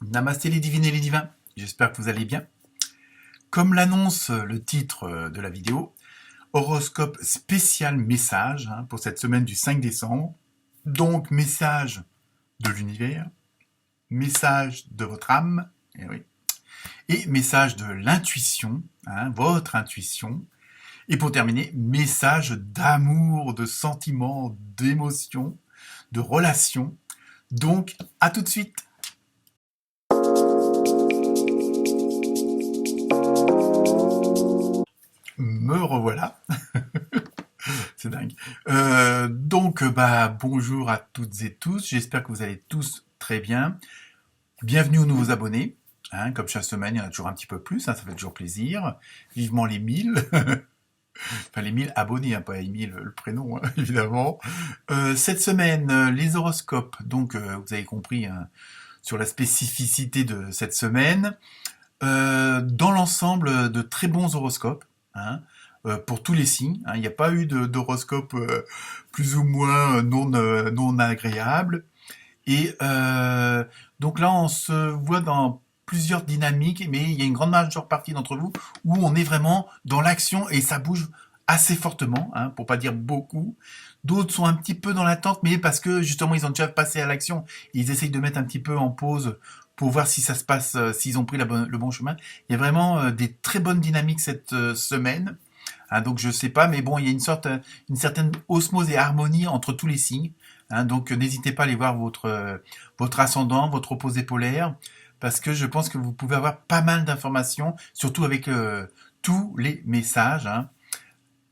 Namasté les divines et les divins, j'espère que vous allez bien. Comme l'annonce le titre de la vidéo, horoscope spécial message pour cette semaine du 5 décembre. Donc message de l'univers, message de votre âme, et message de l'intuition, votre intuition. Et pour terminer, message d'amour, de sentiments, d'émotions, de relations. Donc à tout de suite. Me revoilà. C'est dingue. Bonjour à toutes et tous. J'espère que vous allez tous très bien. Bienvenue aux nouveaux abonnés. Comme chaque semaine, il y en a toujours un petit peu plus. Ça fait toujours plaisir. Vivement les 1000. Enfin, les 1000 abonnés, pas Emile, le prénom, évidemment. Cette semaine, les horoscopes. Donc, vous avez compris sur la spécificité de cette semaine. Dans l'ensemble, de très bons horoscopes. Pour tous les signes. Il n'y a pas eu d'horoscope plus ou moins non agréable. Et donc là, on se voit dans plusieurs dynamiques, mais il y a une grande majeure partie d'entre vous où on est vraiment dans l'action et ça bouge assez fortement, pour pas dire beaucoup. D'autres sont un petit peu dans l'attente, mais parce que justement ils ont déjà passé à l'action, ils essayent de mettre un petit peu en pause pour voir si ça se passe, s'ils ont pris le bon chemin. Il y a vraiment des très bonnes dynamiques cette semaine. Donc je sais pas, mais bon, il y a une certaine osmose et harmonie entre tous les signes. Donc n'hésitez pas à aller voir votre ascendant, votre opposé polaire, parce que je pense que vous pouvez avoir pas mal d'informations, surtout avec tous les messages,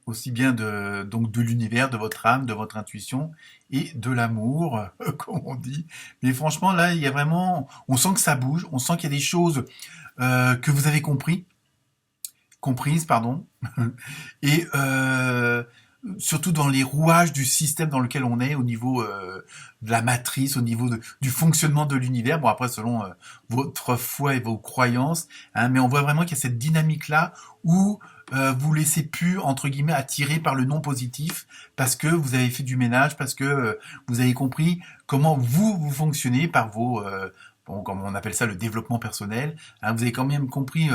aussi bien de l'univers, de votre âme, de votre intuition et de l'amour, comme on dit. Mais franchement, là, il y a vraiment, on sent que ça bouge, on sent qu'il y a des choses que vous avez comprises, pardon, et surtout dans les rouages du système dans lequel on est, au niveau de la matrice, au niveau du fonctionnement de l'univers. Bon, après, selon votre foi et vos croyances, mais on voit vraiment qu'il y a cette dynamique-là où vous laissez plus, entre guillemets, attirer par le non positif, parce que vous avez fait du ménage, parce que vous avez compris comment vous fonctionnez par vos... comme on appelle ça le développement personnel, vous avez quand même compris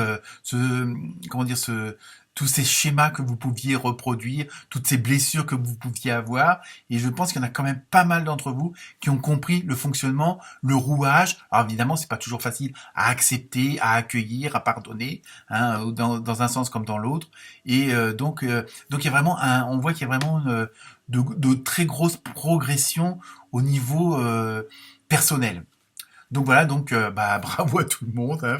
tous ces schémas que vous pouviez reproduire, toutes ces blessures que vous pouviez avoir, et je pense qu'il y en a quand même pas mal d'entre vous qui ont compris le fonctionnement, le rouage. Alors évidemment, c'est pas toujours facile à accepter, à accueillir, à pardonner, dans un sens comme dans l'autre, et donc il y a vraiment on voit qu'il y a vraiment de très grosses progressions au niveau personnel. Donc voilà, bravo à tout le monde,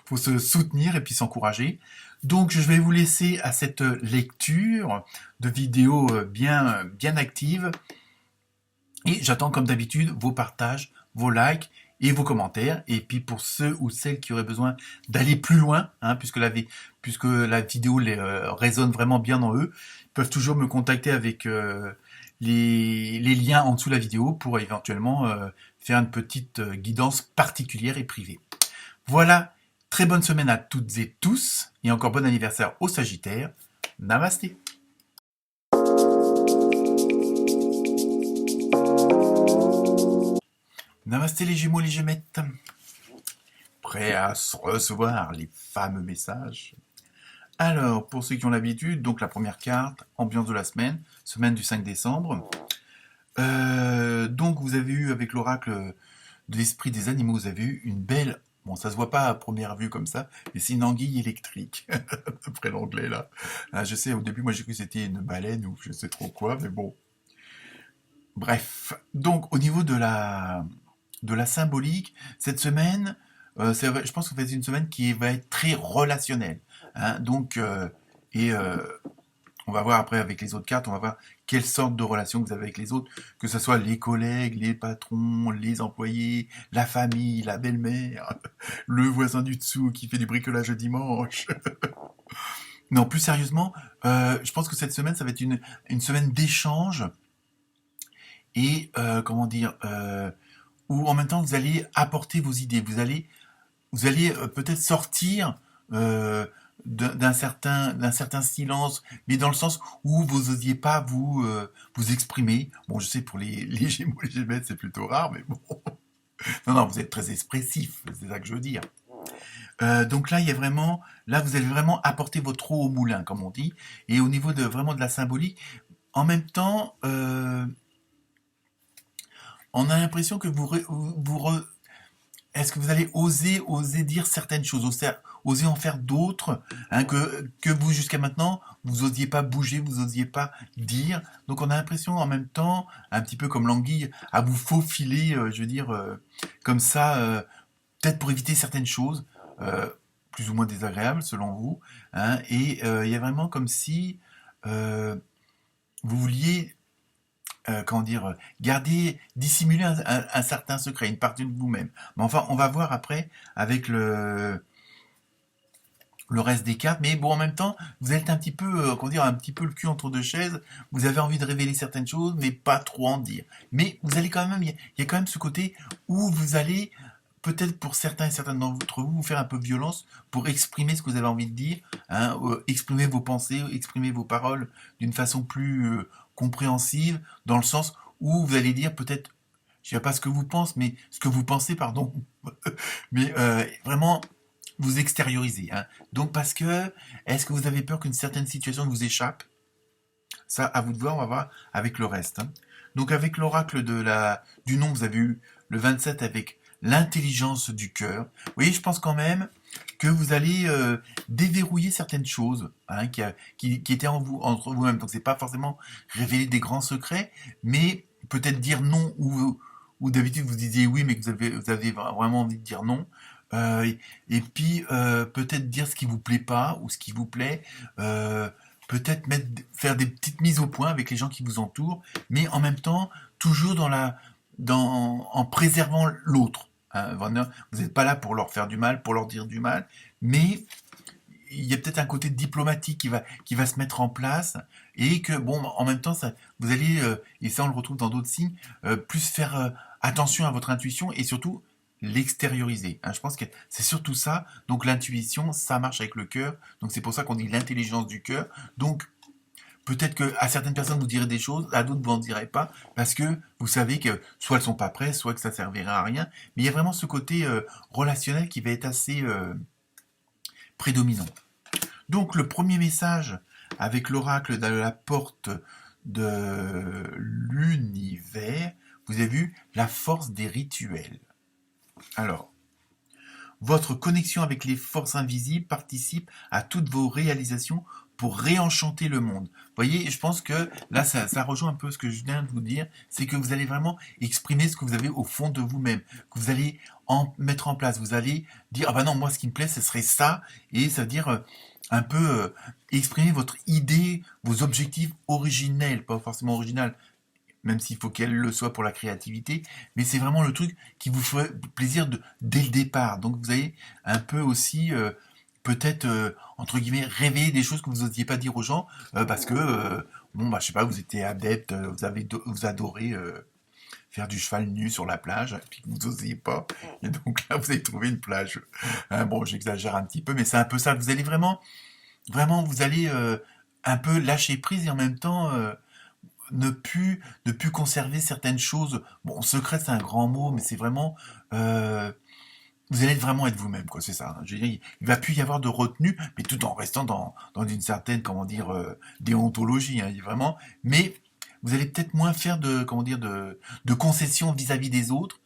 faut se soutenir et puis s'encourager. Donc je vais vous laisser à cette lecture de vidéos bien active et j'attends comme d'habitude vos partages, vos likes et vos commentaires. Et puis pour ceux ou celles qui auraient besoin d'aller plus loin, puisque la vidéo résonne vraiment bien en eux, ils peuvent toujours me contacter avec les liens en dessous de la vidéo pour éventuellement faire une petite guidance particulière et privée. Voilà, très bonne semaine à toutes et tous, et encore bon anniversaire au Sagittaire. Namasté. Namasté les Gémeaux, les Gémettes. Prêts à recevoir les fameux messages. Alors, pour ceux qui ont l'habitude, donc la première carte, ambiance de la semaine du 5 décembre. Donc vous avez eu avec l'oracle de l'esprit des animaux, vous avez eu une belle... Bon, ça se voit pas à première vue comme ça, mais c'est une anguille électrique, après l'anglais là. Je sais, au début, moi j'ai cru que c'était une baleine ou je sais trop quoi, mais bon. Bref, donc au niveau de la symbolique, cette semaine, c'est vrai, je pense que c'est une semaine qui va être très relationnelle. On va voir après avec les autres cartes, on va voir quelle sorte de relation vous avez avec les autres, que ce soit les collègues, les patrons, les employés, la famille, la belle-mère, le voisin du dessous qui fait du bricolage le dimanche. Non, plus sérieusement, je pense que cette semaine, ça va être une semaine d'échange et, où en même temps vous allez apporter vos idées, vous allez peut-être sortir d'un certain silence, mais dans le sens où vous n'osiez pas vous exprimer. Bon, je sais pour les Gémeaux, les Gémettes, c'est plutôt rare, mais bon. Non, non, vous êtes très expressif, c'est ça que je veux dire. Donc là, il y a vraiment, là, vous allez vraiment apporter votre eau au moulin, comme on dit. Et au niveau de vraiment de la symbolique, en même temps, on a l'impression que est-ce que vous allez oser dire certaines choses, oser en faire d'autres, hein, que vous jusqu'à maintenant vous osiez pas bouger, vous osiez pas dire. Donc on a l'impression en même temps, un petit peu comme l'anguille, à vous faufiler, je veux dire, comme ça, peut-être pour éviter certaines choses, euh, plus ou moins désagréables selon vous, hein. Et il y a vraiment comme si euh, vous vouliez comment dire, garder, dissimuler un certain secret, une partie de vous-même. Mais enfin, on va voir après avec le reste des cartes. Mais bon, en même temps, vous êtes un petit peu, comment dire, un petit peu le cul entre deux chaises. Vous avez envie de révéler certaines choses, mais pas trop en dire. Mais vous allez quand même, il y a quand même ce côté où vous allez peut-être pour certains et certaines d'entre vous, vous faire un peu violence pour exprimer ce que vous avez envie de dire, hein, exprimer vos pensées, exprimer vos paroles d'une façon plus compréhensive, dans le sens où vous allez dire peut-être, je ne sais pas ce que vous pensez, mais ce que vous pensez, pardon, mais vraiment vous extériorisez. Hein. Donc parce que, est-ce que vous avez peur qu'une certaine situation vous échappe? Ça, à vous de voir, on va voir avec le reste. Hein. Donc avec l'oracle du nom, vous avez eu le 27 avec l'intelligence du cœur. Vous voyez, je pense quand même que vous allez déverrouiller certaines choses, hein, qui étaient en vous, entre vous-même. Donc c'est pas forcément révéler des grands secrets, mais peut-être dire non ou d'habitude vous disiez oui, mais que vous avez vraiment envie de dire non. Et puis peut-être dire ce qui vous plaît pas ou ce qui vous plaît. Peut-être faire des petites mises au point avec les gens qui vous entourent, mais en même temps toujours en préservant l'autre. Hein. Vous n'êtes pas là pour leur faire du mal, pour leur dire du mal, mais il y a peut-être un côté diplomatique qui va se mettre en place et que, bon, en même temps, vous allez, et ça on le retrouve dans d'autres signes, plus faire attention à votre intuition et surtout l'extérioriser. Hein. Je pense que c'est surtout ça. Donc l'intuition, ça marche avec le cœur. Donc c'est pour ça qu'on dit l'intelligence du cœur. Donc peut-être que à certaines personnes vous direz des choses, à d'autres vous n'en direz pas, parce que vous savez que soit elles sont pas prêtes, soit que ça servira à rien. Mais il y a vraiment ce côté relationnel qui va être assez prédominant. Donc le premier message avec l'oracle de la porte de l'univers, vous avez vu la force des rituels. Alors, votre connexion avec les forces invisibles participe à toutes vos réalisations pour réenchanter le monde. Vous voyez, je pense que là, ça rejoint un peu ce que je viens de vous dire, c'est que vous allez vraiment exprimer ce que vous avez au fond de vous-même, que vous allez mettre en place. Vous allez dire, ah ben non, moi, ce qui me plaît, ce serait ça, et ça veut dire un peu exprimer votre idée, vos objectifs originels, pas forcément original, même s'il faut qu'elle le soit pour la créativité, mais c'est vraiment le truc qui vous ferait plaisir dès le départ. Donc vous allez un peu aussi, peut-être, entre guillemets, réveiller des choses que vous n'osiez pas dire aux gens, parce que, bon, bah, je sais pas, vous étiez adepte, vous adorez faire du cheval nu sur la plage, et puis que vous n'osiez pas, et donc là, vous avez trouvé une plage. Hein, bon, j'exagère un petit peu, mais c'est un peu ça. Vous allez vraiment, vous allez un peu lâcher prise et en même temps ne plus conserver certaines choses. Bon, secret, c'est un grand mot, mais c'est vraiment. Vous allez vraiment être vous-même, quoi, c'est ça. Hein. Je veux dire, il va plus y avoir de retenue, mais tout en restant dans une certaine, comment dire, déontologie, hein, vraiment. Mais vous allez peut-être moins faire comment dire, de concessions vis-à-vis des autres,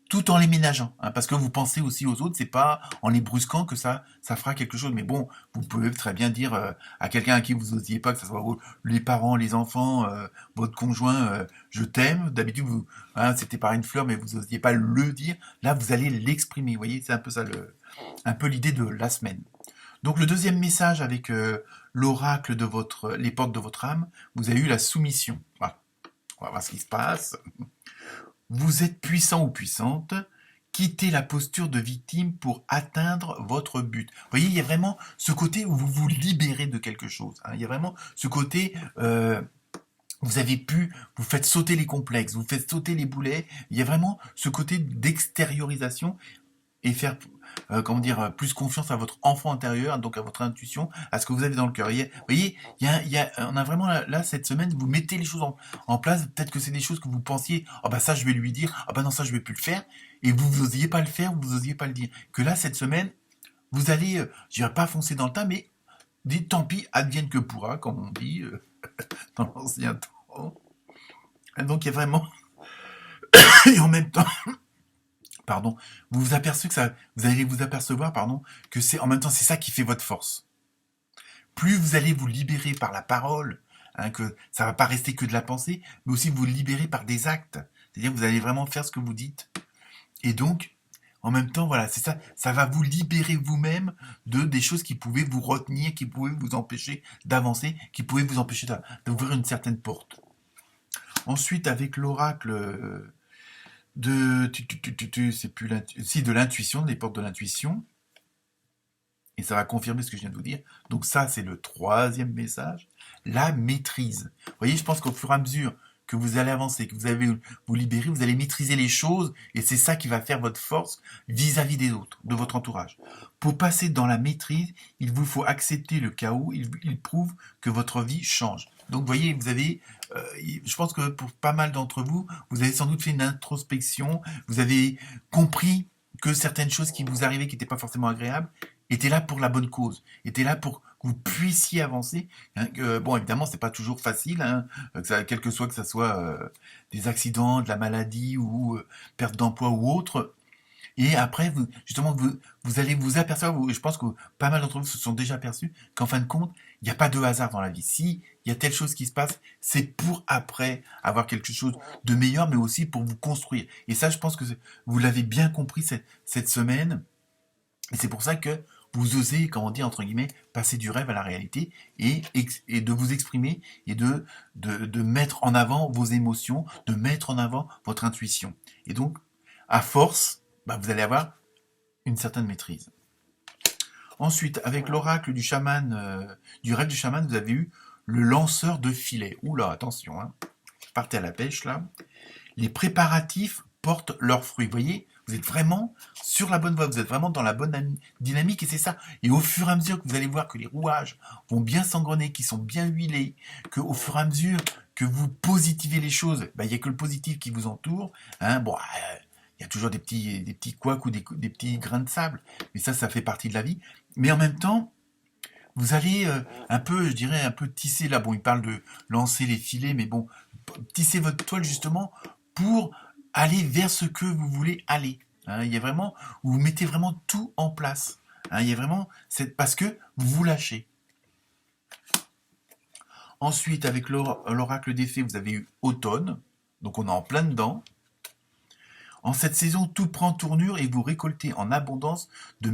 tout en les ménageant, hein, parce que vous pensez aussi aux autres, c'est pas en les brusquant que ça fera quelque chose. Mais bon, vous pouvez très bien dire à quelqu'un à qui vous n'osiez pas, que ce soit les parents, les enfants, votre conjoint, je t'aime. D'habitude, hein, c'était par une fleur, mais vous n'osiez pas le dire. Là, vous allez l'exprimer. Vous voyez, c'est un peu ça, un peu l'idée de la semaine. Donc le deuxième message avec l'oracle de les portes de votre âme, vous avez eu la soumission. Voilà. On va voir ce qui se passe. Vous êtes puissant ou puissante, quittez la posture de victime pour atteindre votre but. Vous voyez, il y a vraiment ce côté où vous vous libérez de quelque chose. Hein. Il y a vraiment ce côté, vous faites sauter les complexes, vous faites sauter les boulets. Il y a vraiment ce côté d'extériorisation et faire comment dire, plus confiance à votre enfant intérieur, donc à votre intuition, à ce que vous avez dans le cœur. Vous voyez, on a vraiment là, cette semaine, vous mettez les choses en place. Peut-être que c'est des choses que vous pensiez, ah bah ça je vais lui dire, ah bah non ça je vais plus le faire, et vous n'osiez pas le faire, vous n'osiez pas le dire. Que là cette semaine, vous allez, je dirais pas foncer dans le tas, mais dites tant pis, advienne que pourra, comme on dit dans l'ancien temps. Donc il y a vraiment, et en même temps, pardon, vous allez vous apercevoir, pardon, que c'est en même temps c'est ça qui fait votre force. Plus vous allez vous libérer par la parole, que ça va pas rester que de la pensée, mais aussi vous libérer par des actes. C'est-à-dire que vous allez vraiment faire ce que vous dites. Et donc, en même temps, voilà, c'est ça, ça va vous libérer vous-même de des choses qui pouvaient vous retenir, qui pouvaient vous empêcher d'avancer, qui pouvaient vous empêcher d'ouvrir une certaine porte. Ensuite, avec l'oracle c'est plus de l'intuition, des portes de l'intuition, et ça va confirmer ce que je viens de vous dire. Donc ça, c'est le troisième message, la maîtrise. Vous voyez, je pense qu'au fur et à mesure que vous allez avancer, que vous allez vous libérer, vous allez maîtriser les choses, et c'est ça qui va faire votre force vis-à-vis des autres, de votre entourage. Pour passer dans la maîtrise, il vous faut accepter le chaos, il prouve que votre vie change. Donc vous voyez, vous avez, je pense que pour pas mal d'entre vous, vous avez sans doute fait une introspection, vous avez compris que certaines choses qui vous arrivaient, qui n'étaient pas forcément agréables, étaient là pour la bonne cause, étaient là pour que vous puissiez avancer. Bon, évidemment, c'est pas toujours facile, quel que soit que ça soit des accidents, de la maladie ou perte d'emploi ou autre. Et après, vous allez vous apercevoir, je pense que pas mal d'entre vous se sont déjà aperçus qu'en fin de compte, il n'y a pas de hasard dans la vie. Si il y a telle chose qui se passe, c'est pour après avoir quelque chose de meilleur, mais aussi pour vous construire. Et ça, je pense que vous l'avez bien compris cette semaine. Et c'est pour ça que vous osez, comme on dit, entre guillemets, passer du rêve à la réalité et de vous exprimer et de mettre en avant vos émotions, de mettre en avant votre intuition. Et donc, à force, vous allez avoir une certaine maîtrise. Ensuite, avec l'oracle du chaman, du rêve du chaman, vous avez eu le lanceur de filet. Oula, attention, partez à la pêche là. Les préparatifs portent leurs fruits. Vous voyez, vous êtes vraiment sur la bonne voie, vous êtes vraiment dans la bonne dynamique et c'est ça. Et au fur et à mesure que vous allez voir que les rouages vont bien s'engrener, qu'ils sont bien huilés, qu'au fur et à mesure que vous positivez les choses, il n'y a que le positif qui vous entoure. Il y a toujours des petits couacs ou des petits grains de sable, mais ça fait partie de la vie. Mais en même temps, vous allez un peu, je dirais, un peu tisser là. Bon, il parle de lancer les filets, mais bon, tisser votre toile justement pour aller vers ce que vous voulez aller. Il y a vraiment, vous mettez vraiment tout en place. Il y a vraiment, c'est parce que vous vous lâchez. Ensuite, avec l'oracle des fées, vous avez eu automne, donc on est en plein dedans. En cette saison, tout prend tournure et vous récoltez en abondance de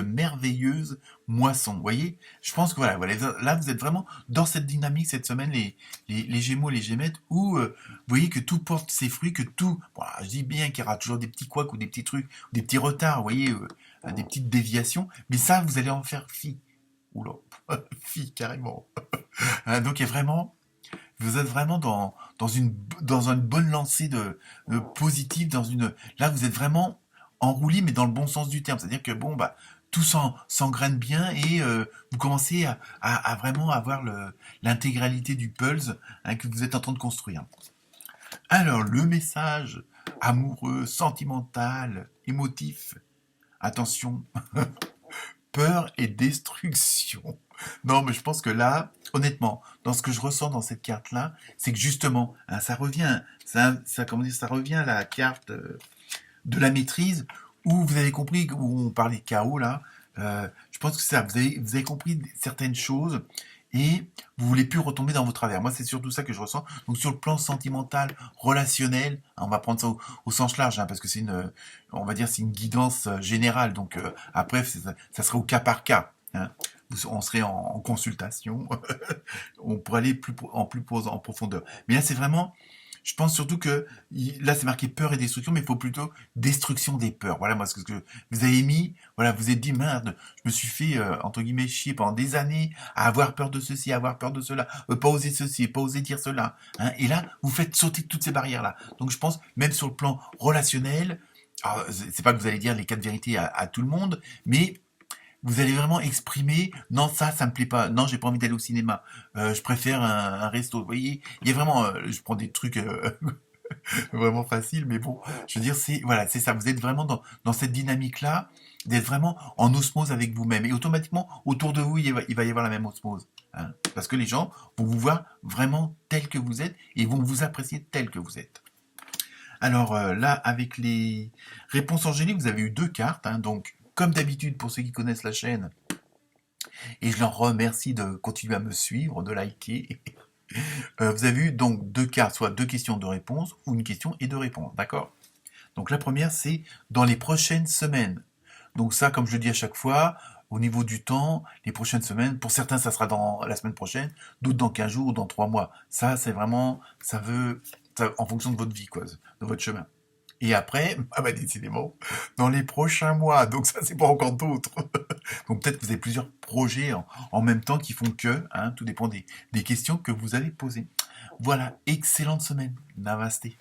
merveilleuses moissons. Vous voyez, je pense que voilà, là vous êtes vraiment dans cette dynamique cette semaine, les Gémeaux, les Gémettes, où vous voyez que tout porte ses fruits, que tout. Voilà, je dis bien qu'il y aura toujours des petits couacs ou des petits trucs, ou des petits retards, vous voyez, des petites déviations, mais ça, vous allez en faire fi. Oula, fi carrément. Donc il y a vraiment. Vous êtes vraiment dans une bonne lancée de positive, là vous êtes vraiment en roulis, mais dans le bon sens du terme. C'est-à-dire que tout s'engraine bien et vous commencez à vraiment avoir l'intégralité du puzzle que vous êtes en train de construire. Alors, le message amoureux, sentimental, émotif, attention, peur et destruction. Non, mais je pense que là, honnêtement, dans ce que je ressens dans cette carte-là, c'est que justement, ça revient à la carte de la maîtrise, où vous avez compris, où on parlait de chaos là, je pense que c'est ça, vous avez compris certaines choses, et vous voulez plus retomber dans vos travers. Moi, c'est surtout ça que je ressens. Donc sur le plan sentimental, relationnel, on va prendre ça au sens large, parce que on va dire, c'est une guidance générale. Donc après, ça serait au cas par cas. On serait en consultation, on pourrait aller en profondeur. Mais là, c'est vraiment, je pense surtout que, là, c'est marqué peur et destruction, mais il faut plutôt destruction des peurs. Voilà, moi, ce que vous avez mis, voilà, vous êtes dit, merde, je me suis fait, entre guillemets, chier pendant des années à avoir peur de ceci, à avoir peur de cela, pas oser ceci, pas oser dire cela. Et là, vous faites sauter toutes ces barrières-là. Donc, je pense, même sur le plan relationnel, Alors, c'est pas que vous allez dire les 4 vérités à tout le monde, mais vous allez vraiment exprimer, non, ça me plaît pas, non, j'ai pas envie d'aller au cinéma, je préfère un resto. Vous voyez, il y a vraiment, je prends des trucs vraiment faciles, mais bon, je veux dire, voilà, c'est ça. Vous êtes vraiment dans cette dynamique-là, d'être vraiment en osmose avec vous-même. Et automatiquement, autour de vous, il va y avoir la même osmose. Hein, parce que les gens vont vous voir vraiment tel que vous êtes et vont vous apprécier tel que vous êtes. Alors là, avec les réponses angéliques, vous avez eu 2 cartes. Hein, donc, comme d'habitude, pour ceux qui connaissent la chaîne, et je leur remercie de continuer à me suivre, de liker. Vous avez eu donc 2 cartes, soit 2 questions de réponse ou une question et 2 réponses, d'accord? Donc la première, c'est dans les prochaines semaines. Donc ça, comme je le dis à chaque fois, au niveau du temps, les prochaines semaines, pour certains, ça sera dans la semaine prochaine, d'autres dans 15 jours ou dans 3 mois. Ça, c'est vraiment, en fonction de votre vie, quoi, de votre chemin. Et après, ah bah décidément, dans les prochains mois, donc ça c'est pas encore d'autres. Donc peut-être que vous avez plusieurs projets en même temps qui font que, hein, tout dépend des questions que vous allez poser. Voilà, excellente semaine. Namasté.